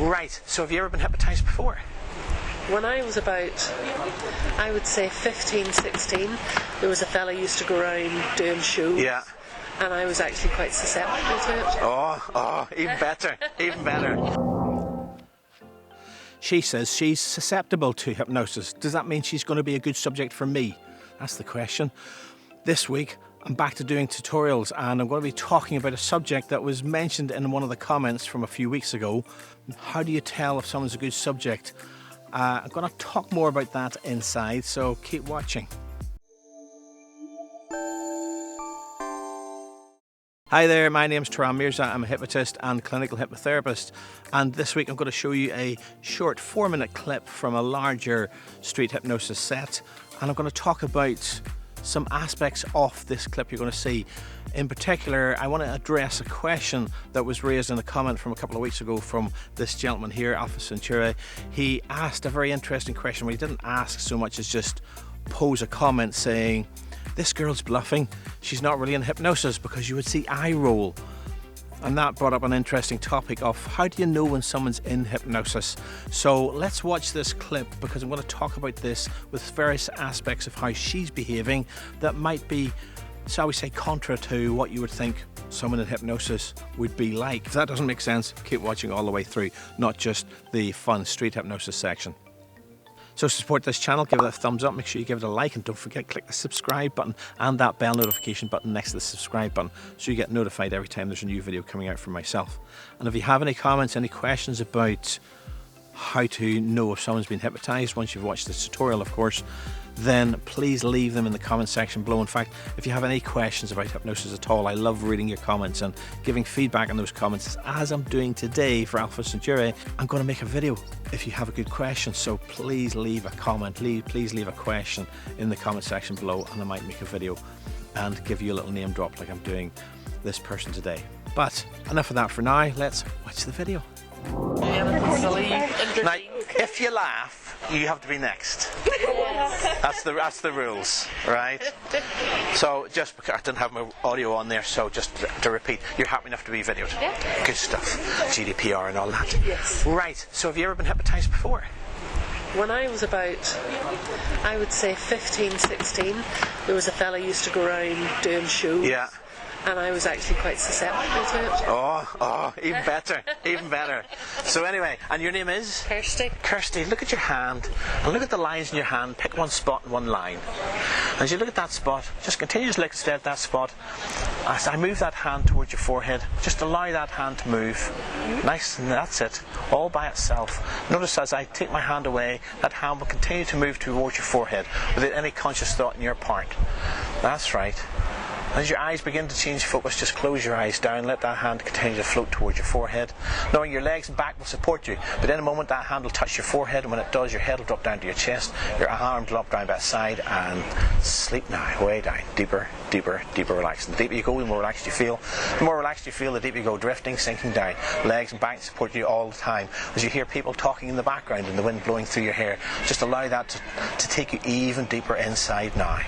Right, so have you ever been hypnotized before? When I was about, I would say 15, 16, there was a fella used to go around doing shows. Yeah. And I was actually quite susceptible to it. Oh, even better, even better. She says she's susceptible to hypnosis. Does that mean she's going to be a good subject for me? That's the question. This week, I'm back to doing tutorials, and I'm going to be talking about a subject that was mentioned in one of the comments from a few weeks ago. How do you tell if someone's a good subject? I'm going to talk more about that inside, so keep watching. Hi there, my name's Turan Mirza. I'm a hypnotist and clinical hypnotherapist, and this week I'm going to show you a short 4-minute clip from a larger street hypnosis set, and I'm going to talk about some aspects of this clip you're going to see. In particular, I want to address a question that was raised in a comment from a couple of weeks ago from this gentleman here, Alpha Centauri. He asked a very interesting question. Well, he didn't ask so much as just pose a comment saying, "This girl's bluffing, she's not really in hypnosis," because you would see eye roll. And that brought up an interesting topic of how do you know when someone's in hypnosis? So let's watch this clip, because I'm going to talk about this with various aspects of how she's behaving that might be, shall we say, contra to what you would think someone in hypnosis would be like. If that doesn't make sense, keep watching all the way through, not just the fun street hypnosis section. So to support this channel, give it a thumbs up, make sure you give it a like, and don't forget click the subscribe button and that bell notification button next to the subscribe button so you get notified every time there's a new video coming out from myself. And if you have any comments, any questions about how to know if someone's been hypnotized once you've watched this tutorial, of course, then please leave them in the comment section below. In fact, if you have any questions about hypnosis at all, I love reading your comments and giving feedback on those comments. As I'm doing today for Alpha Centauri, I'm going to make a video if you have a good question, so please leave a comment, please leave a question in the comment section below, and I might make a video and give you a little name drop like I'm doing this person today. But enough of that for now, let's watch the video. Now, if you laugh, you have to be next. That's the rules, right? So just because I didn't have my audio on there, so just to repeat, you're happy enough to be videoed? Yeah. Good stuff. GDPR and all that. Yes. Right, so have you ever been hypnotized before? When I was about, I would say 15, 16, there was a fella used to go around doing shows. Yeah. And I was actually quite susceptible to it. Oh, even better, even better. So anyway, and your name is? Kirsty. Kirsty, look at your hand, and look at the lines in your hand. Pick one spot and one line. As you look at that spot, just continue to look straight at that spot. As I move that hand towards your forehead, just allow that hand to move. Nice, and that's it, all by itself. Notice as I take my hand away, that hand will continue to move towards your forehead without any conscious thought on your part. That's right. As your eyes begin to change focus, just close your eyes down, let that hand continue to float towards your forehead, knowing your legs and back will support you, but in a moment that hand will touch your forehead, and when it does, your head will drop down to your chest, your arms will drop down by the side, and sleep now, way down, deeper, deeper, deeper relaxed. And the deeper you go, the more relaxed you feel. The more relaxed you feel, the deeper you go, drifting, sinking down. Legs and back support you all the time. As you hear people talking in the background and the wind blowing through your hair, just allow that to take you even deeper inside now.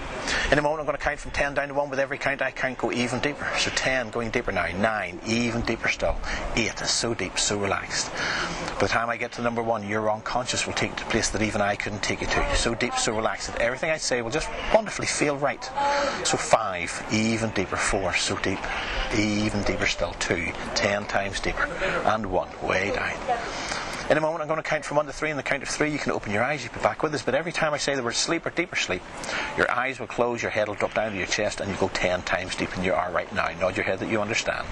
In a moment I'm going to count from 10 down to 1. With every count I count, go even deeper. So 10, going deeper now. 9, even deeper still. 8, so deep, so relaxed. By the time I get to number 1, your unconscious will take you to a place that even I couldn't take you to. So deep, so relaxed that everything I say will just wonderfully feel right. So 5, even deeper. 4, so deep, even deeper still. 2, 10 times deeper. And 1, way down. In a moment I'm going to count from 1 to 3. In the count of 3 you can open your eyes, you can be back with us, but every time I say the word sleep or deeper sleep, your eyes will close, your head will drop down to your chest, and you go 10 times deep, and you are right now. Nod your head that you understand.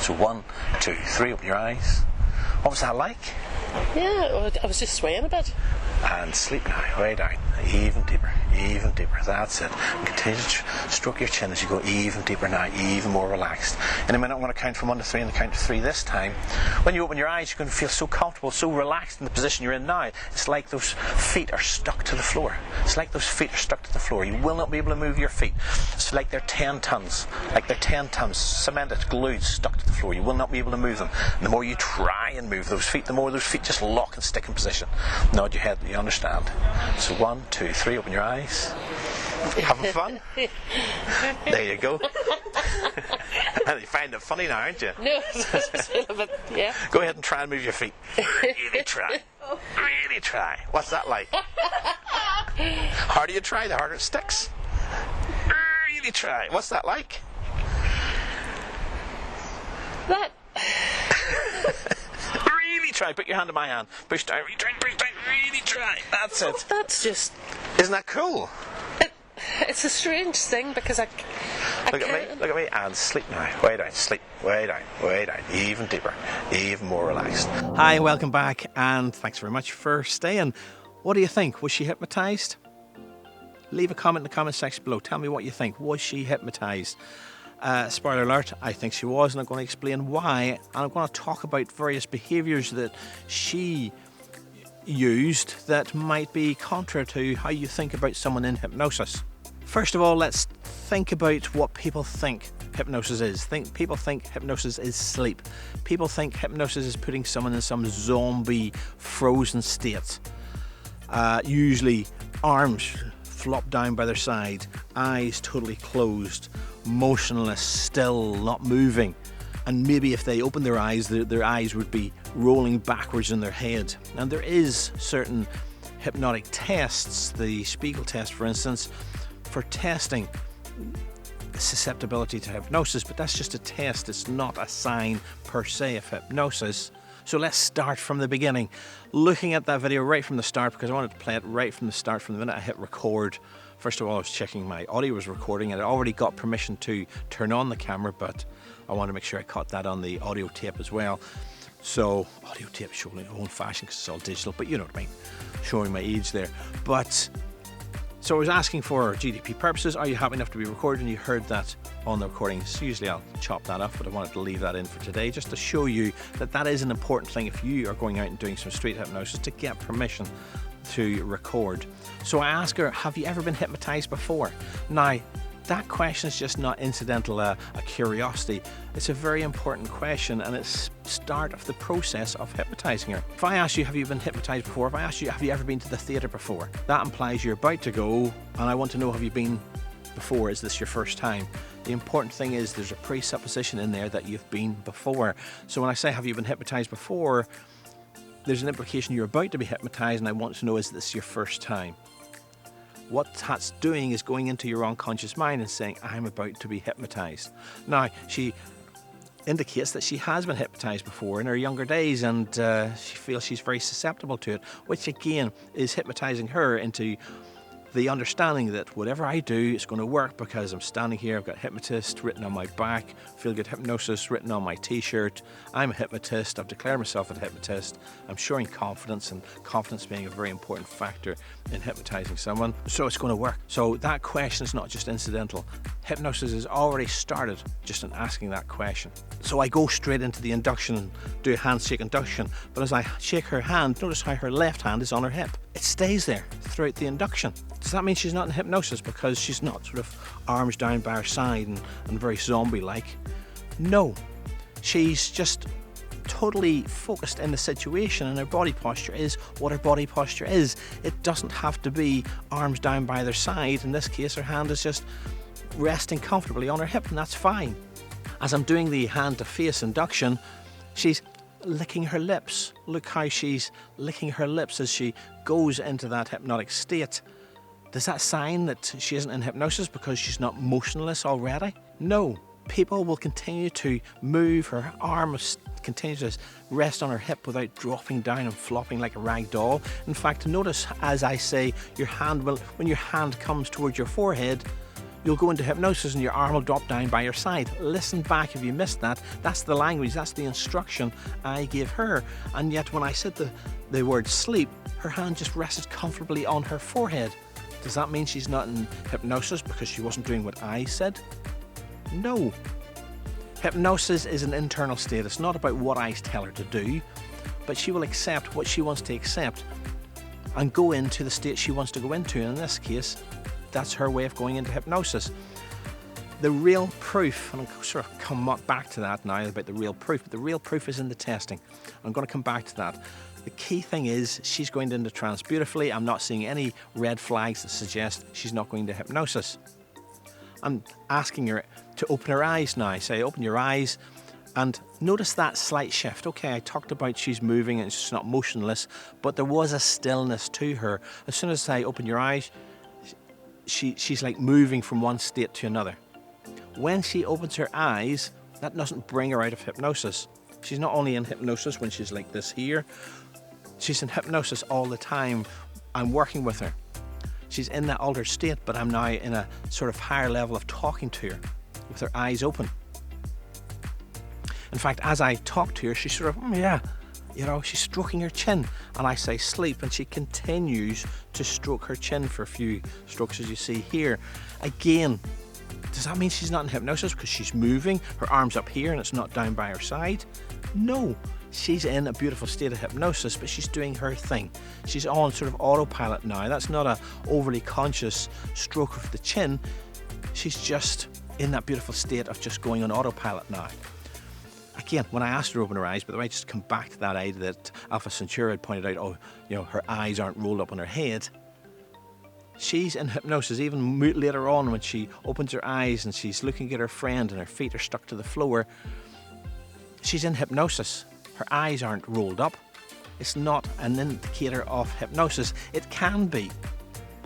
So 1, 2, 3, open your eyes. What was that like? Yeah, I was just swaying a bit. And sleep now, way down, even deeper, that's it. And continue to stroke your chin as you go even deeper now, even more relaxed. In a minute I'm going to count from 1 to 3, and the count of 3 this time. When you open your eyes, you're going to feel so comfortable, so relaxed in the position you're in now. It's like those feet are stuck to the floor. It's like those feet are stuck to the floor. You will not be able to move your feet. It's like they're 10 tons, cemented, glued, stuck to the floor. You will not be able to move them. And the more you try and move those feet, the more those feet just lock and stick in position. Nod your head, you understand. So 1, 2, 3, open your eyes. Having fun? There you go. And you find it funny now, aren't you? No, I just feel a bit, yeah. Go ahead and try and move your feet. Really try. Really try. What's that like? Harder you try, the harder it sticks. Really try. What's that like? That... Really try. Put your hand in my hand. Push down, really try, really try. That's it. That's just... Isn't that cool? It's a strange thing because I Look at me, and sleep now. Way down, sleep. Way down, even deeper, even more relaxed. Hi, welcome back, and thanks very much for staying. What do you think? Was she hypnotized? Leave a comment in the comment section below. Tell me what you think. Was she hypnotized? Spoiler alert, I think she was, and I'm going to explain why, and I'm going to talk about various behaviours that she used that might be contrary to how you think about someone in hypnosis. First of all, let's think about what people think hypnosis is. People think hypnosis is sleep. People think hypnosis is putting someone in some zombie frozen state. Usually arms flop down by their side, eyes totally closed, motionless, still, not moving. And maybe if they open their eyes would be rolling backwards in their head. And there is certain hypnotic tests, the Spiegel test for instance, for testing susceptibility to hypnosis, but that's just a test, it's not a sign per se of hypnosis. So let's start from the beginning, looking at that video right from the start, because I wanted to play it right from the start, from the minute I hit record. First of all, I was checking my audio was recording, and I already got permission to turn on the camera, but I wanted to make sure I caught that on the audio tape as well. So audio tape showing old fashioned because it's all digital, but you know what I mean, showing my age there. But so I was asking for GDP purposes, are you happy enough to be recorded? And you heard that on the recordings. Usually I'll chop that off, but I wanted to leave that in for today just to show you that that is an important thing if you are going out and doing some street hypnosis, to get permission to record. So I asked her, have you ever been hypnotized before? Now, that question is just not incidental, a curiosity. It's a very important question, and it's start of the process of hypnotizing her. If I ask you, have you been hypnotized before? If I ask you, have you ever been to the theatre before? That implies you're about to go, and I want to know, have you been before? Is this your first time? The important thing is there's a presupposition in there that you've been before. So when I say, have you been hypnotized before, there's an implication you're about to be hypnotized, and I want to know, is this your first time? What that's doing is going into your unconscious mind and saying, I'm about to be hypnotized. Now, she indicates that she has been hypnotized before in her younger days, and she feels she's very susceptible to it, which again is hypnotizing her into the understanding that whatever I do is going to work, because I'm standing here, I've got hypnotist written on my back, Feel Good Hypnosis written on my t-shirt, I'm a hypnotist, I've declared myself a hypnotist, I'm showing confidence, and confidence being a very important factor in hypnotizing someone, so it's going to work. So that question is not just incidental. Hypnosis has already started just in asking that question. So I go straight into the induction and do a handshake induction, but as I shake her hand, notice how her left hand is on her hip. It stays there throughout the induction. Does that mean she's not in hypnosis because she's not sort of arms down by her side and very zombie-like? No, she's just totally focused in the situation, and her body posture is what her body posture is. It doesn't have to be arms down by their side. In this case, her hand is just resting comfortably on her hip, and that's fine. As I'm doing the hand-to-face induction, she's licking her lips. Look how she's licking her lips as she goes into that hypnotic state. Does that sign that she isn't in hypnosis because she's not motionless already? No. People will continue to move, her arm continue to rest on her hip without dropping down and flopping like a rag doll. In fact, notice as I say, your hand will, when your hand comes towards your forehead, you'll go into hypnosis and your arm will drop down by your side. Listen back if you missed that. That's the language, that's the instruction I gave her. And yet when I said the word sleep, her hand just rested comfortably on her forehead. Does that mean she's not in hypnosis because she wasn't doing what I said? No. Hypnosis is an internal state. It's not about what I tell her to do, but she will accept what she wants to accept and go into the state she wants to go into. And in this case, that's her way of going into hypnosis. The real proof, and I'll sort of come back to that now about the real proof, but the real proof is in the testing. I'm going to come back to that. The key thing is she's going into trance beautifully. I'm not seeing any red flags that suggest she's not going to hypnosis. I'm asking her to open her eyes now. Say, open your eyes, and notice that slight shift. Okay, I talked about she's moving and she's not motionless, but there was a stillness to her. As soon as I open your eyes, she's like moving from one state to another. When she opens her eyes, that doesn't bring her out of hypnosis. She's not only in hypnosis when she's like this here, she's in hypnosis all the time. I'm working with her. She's in that altered state, but I'm now in a sort of higher level of talking to her with her eyes open. In fact, as I talk to her, she's sort of, yeah, you know, she's stroking her chin, and I say sleep, and she continues to stroke her chin for a few strokes, as you see here. Again, does that mean she's not in hypnosis because she's moving, her arms up here and it's not down by her side? No, she's in a beautiful state of hypnosis, but she's doing her thing. She's on sort of autopilot now. That's not a overly conscious stroke of the chin. She's just in that beautiful state of just going on autopilot now. Again, when I asked her to open her eyes, by the way, just come back to that idea that Alpha Centauri had pointed out, oh, you know, her eyes aren't rolled up on her head. She's in hypnosis even later on when she opens her eyes and she's looking at her friend and her feet are stuck to the floor. She's in hypnosis. Her eyes aren't rolled up. It's not an indicator of hypnosis. It can be.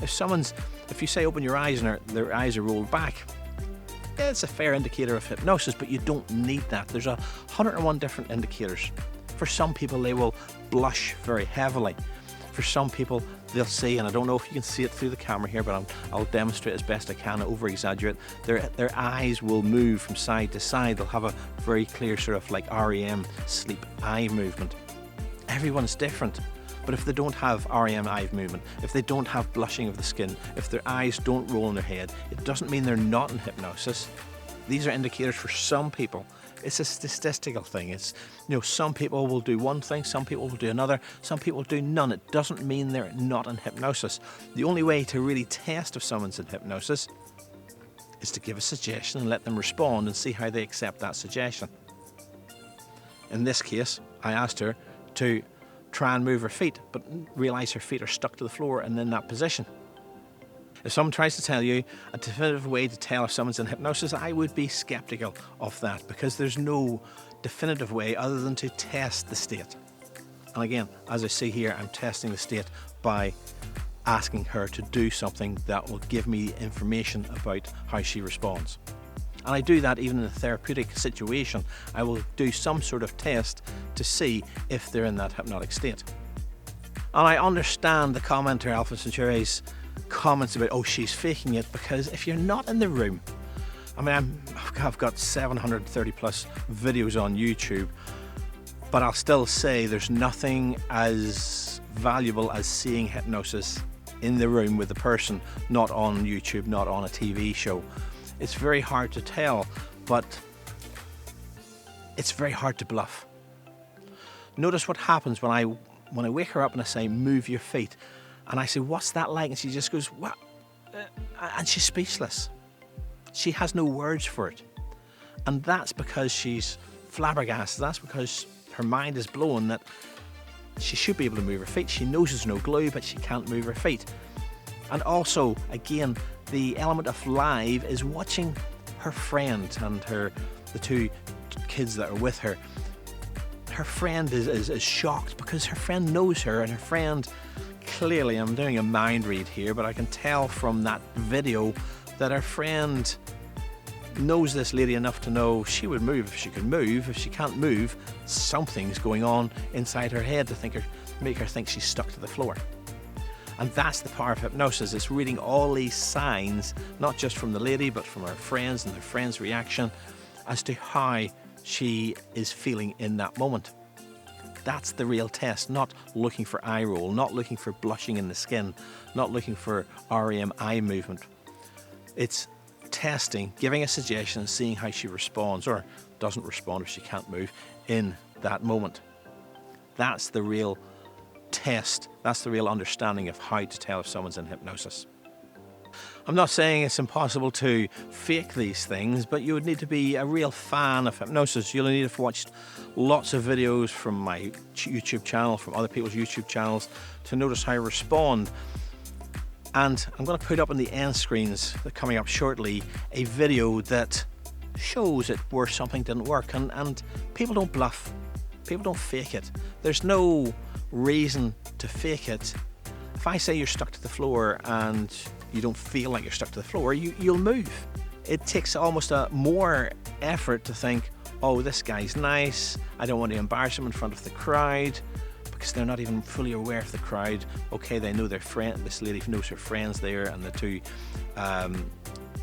If you say open your eyes and their eyes are rolled back, it's a fair indicator of hypnosis, but you don't need that. There's 101 different indicators. For some people, they will blush very heavily. For some people, they'll see, and I don't know if you can see it through the camera here, but I'll demonstrate as best I can, over-exaggerate. Their eyes will move from side to side. They'll have a very clear sort of like REM sleep eye movement. Everyone's different. But if they don't have REM eye movement, if they don't have blushing of the skin, if their eyes don't roll in their head, it doesn't mean they're not in hypnosis. These are indicators for some people. It's a statistical thing. It's, you know, some people will do one thing, some people will do another, some people do none. It doesn't mean they're not in hypnosis. The only way to really test if someone's in hypnosis is to give a suggestion and let them respond and see how they accept that suggestion. In this case, I asked her to try and move her feet, but realise her feet are stuck to the floor and in that position. If someone tries to tell you a definitive way to tell if someone's in hypnosis, I would be sceptical of that, because there's no definitive way other than to test the state. And again, as I see here, I'm testing the state by asking her to do something that will give me information about how she responds. And I do that even in a therapeutic situation. I will do some sort of test to see if they're in that hypnotic state. And I understand the commenter Alpha Centauri's comments about, oh, she's faking it, because if you're not in the room, I mean, I've got 730 plus videos on YouTube, but I'll still say there's nothing as valuable as seeing hypnosis in the room with the person, not on YouTube, not on a TV show. It's very hard to tell, but it's very hard to bluff. Notice what happens when I wake her up and I say, move your feet. And I say, what's that like? And she just goes, what? And she's speechless. She has no words for it. And that's because she's flabbergasted. That's because her mind is blown that she should be able to move her feet. She knows there's no glue, but she can't move her feet. And also, again, the element of live is watching her friend and the two kids that are with her. Her friend is shocked because her friend knows her, and her friend, clearly, I'm doing a mind read here, but I can tell from that video that her friend knows this lady enough to know she would move if she could move. If she can't move, something's going on inside her head to make her think she's stuck to the floor. And that's the power of hypnosis. It's reading all these signs, not just from the lady, but from her friends and their friends' reaction as to how she is feeling in that moment. That's the real test, not looking for eye roll, not looking for blushing in the skin, not looking for REM eye movement. It's testing, giving a suggestion and seeing how she responds or doesn't respond if she can't move in that moment. That's the real test. That's the real understanding of how to tell if someone's in hypnosis. I'm not saying it's impossible to fake these things, but you would need to be a real fan of hypnosis. You'll need to have watched lots of videos from my YouTube channel, from other people's YouTube channels, to notice how I respond. And I'm going to put up on the end screens coming up shortly a video that shows it where something didn't work, and people don't bluff. People don't fake it. There's no reason to fake it. If I say you're stuck to the floor and you don't feel like you're stuck to the floor, you'll move. It takes almost a more effort to think, oh, this guy's nice, I don't want to embarrass him in front of the crowd, because they're not even fully aware of the crowd. Okay, they know their friend, this lady knows her friends there and the two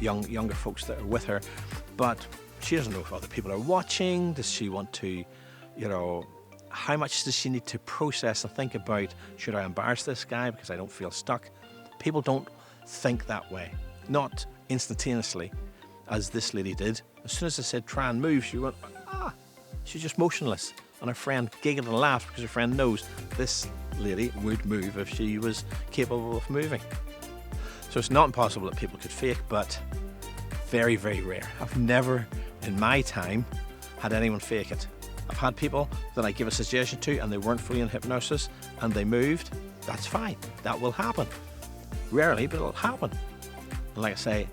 younger folks that are with her, but she doesn't know if other people are watching. Does she want to, how much does she need to process and think about, should I embarrass this guy because I don't feel stuck? People don't think that way, not instantaneously, as this lady did. As soon as I said try and move, she went, she's just motionless. And her friend giggled and laughed because her friend knows this lady would move if she was capable of moving. So it's not impossible that people could fake, but very, very rare. I've never in my time had anyone fake it. I've had people that I give a suggestion to and they weren't fully in hypnosis and they moved. That's fine. That will happen. Rarely, but it'll happen. And like I say,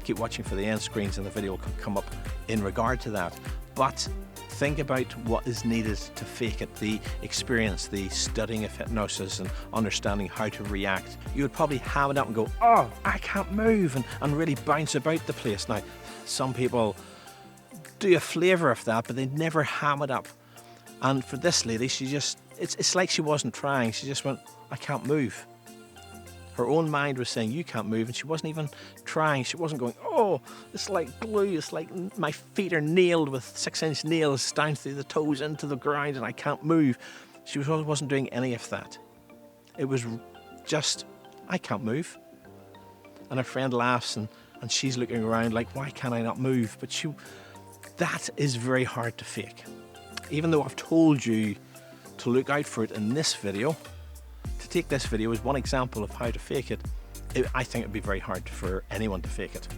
keep watching for the end screens and the video will come up in regard to that. But think about what is needed to fake it, the experience, the studying of hypnosis and understanding how to react. You would probably ham it up and go, oh, I can't move, and really bounce about the place. Now, some people do a flavour of that, but they never ham it up. And for this lady, she just, it's like she wasn't trying. She just went, I can't move. Her own mind was saying, you can't move, and she wasn't even trying. She wasn't going, oh, it's like glue. It's like my feet are nailed with 6-inch nails down through the toes into the ground, and I can't move. She wasn't doing any of that. It was just, I can't move. And her friend laughs, and she's looking around like, why can't I not move? But that is very hard to fake. Even though I've told you to look out for it in this video, to take this video as one example of how to fake it, I think it'd be very hard for anyone to fake it.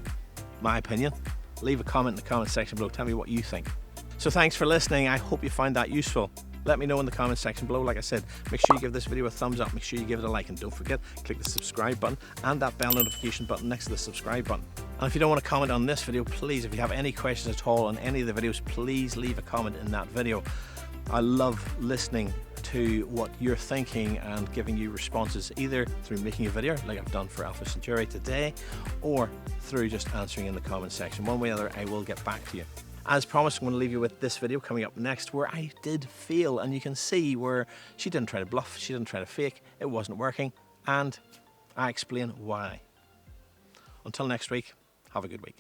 My opinion. Leave a comment in the comment section below. Tell me what you think. So thanks for listening. I hope you find that useful. Let me know in the comment section below. Like I said, make sure you give this video a thumbs up. Make sure you give it a like. And don't forget, click the subscribe button and that bell notification button next to the subscribe button. And if you don't want to comment on this video, please, if you have any questions at all on any of the videos, please leave a comment in that video. I love listening to what you're thinking and giving you responses, either through making a video like I've done for Alpha Centauri today, or through just answering in the comment section. One way or other, I will get back to you. As promised, I'm going to leave you with this video coming up next, where I did feel, and you can see where she didn't try to bluff, she didn't try to fake, it wasn't working, and I explain why. Until next week, have a good week.